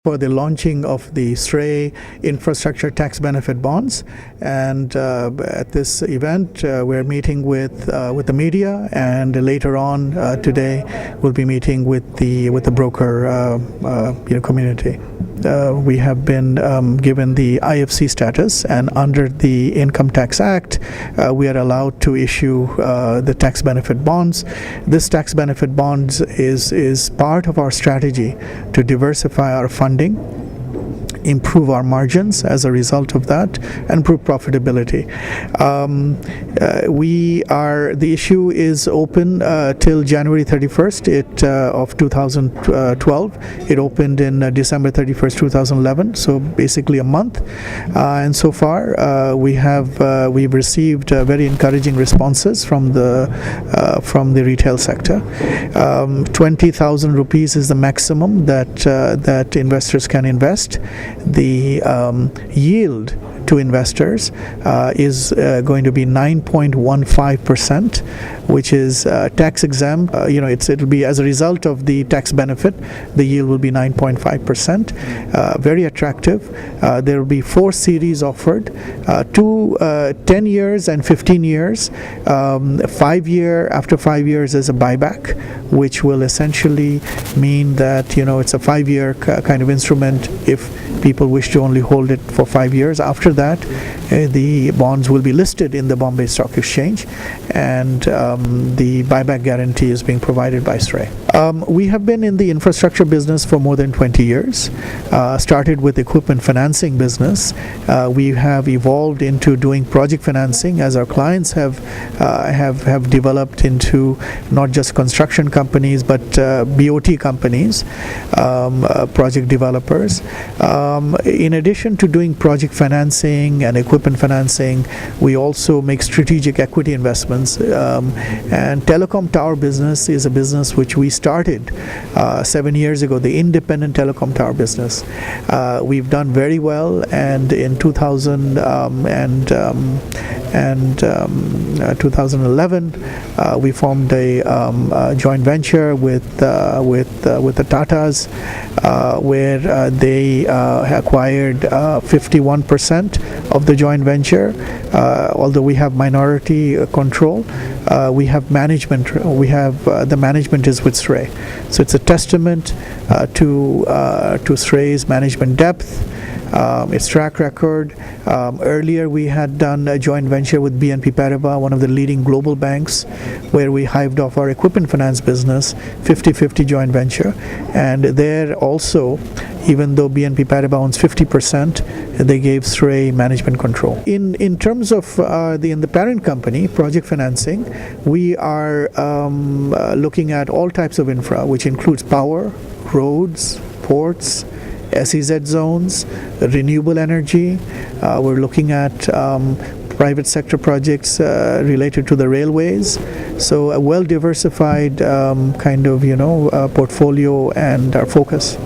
for the launching of the SRAE infrastructure tax benefit bonds. And at this event, we're meeting with the media, and later on today, we'll be meeting with the broker community. We have been given the IFC status, and under the Income Tax Act, we are allowed to issue the tax benefit bonds. This tax benefit bonds is part of our strategy to diversify our funding, improve our margins as a result of that, and improve profitability. The issue is open till January 31st of 2012. It opened in December 31st, 2011, so basically a month. And so far, we've received very encouraging responses from the retail sector. 20,000 rupees is the maximum that investors can invest. The yield to investors is going to be 9.15%, which is tax exempt. It'll be as a result of the tax benefit. The yield will be 9.5%. Very attractive. There will be 4 series offered: 10 years and 15 years. 5 year after 5 years is a buyback, which will essentially mean that it's a 5-year kind of instrument if people wish to only hold it for 5 years. After that, the bonds will be listed in the Bombay Stock Exchange, and the buyback guarantee is being provided by SRAE. We have been in the infrastructure business for more than 20 years. Started with equipment financing business. We have evolved into doing project financing as our clients have developed into not just construction companies but BOT companies, project developers. In addition to doing project financing and equipment financing, we also make strategic equity investments. And telecom tower business is a business which we started 7 years ago, the independent telecom tower business. We've done very well, and in 2011, we formed a joint venture with the Tatas, where they acquired 51% of the joint venture. Although we have minority control, we have management. The management is with SRAE, so it's a testament to SRAE's management depth, its track record. Earlier, we had done a joint venture with BNP Paribas, one of the leading global banks, where we hived off our equipment finance business, 50-50 joint venture. And there also, even though BNP Paribas owns 50%, they gave SRAE management control. In terms of in the parent company, project financing, we are looking at all types of infra, which includes power, roads, ports, SEZ zones, renewable energy. We're looking at private sector projects related to the railways. So a well diversified kind of portfolio and our focus.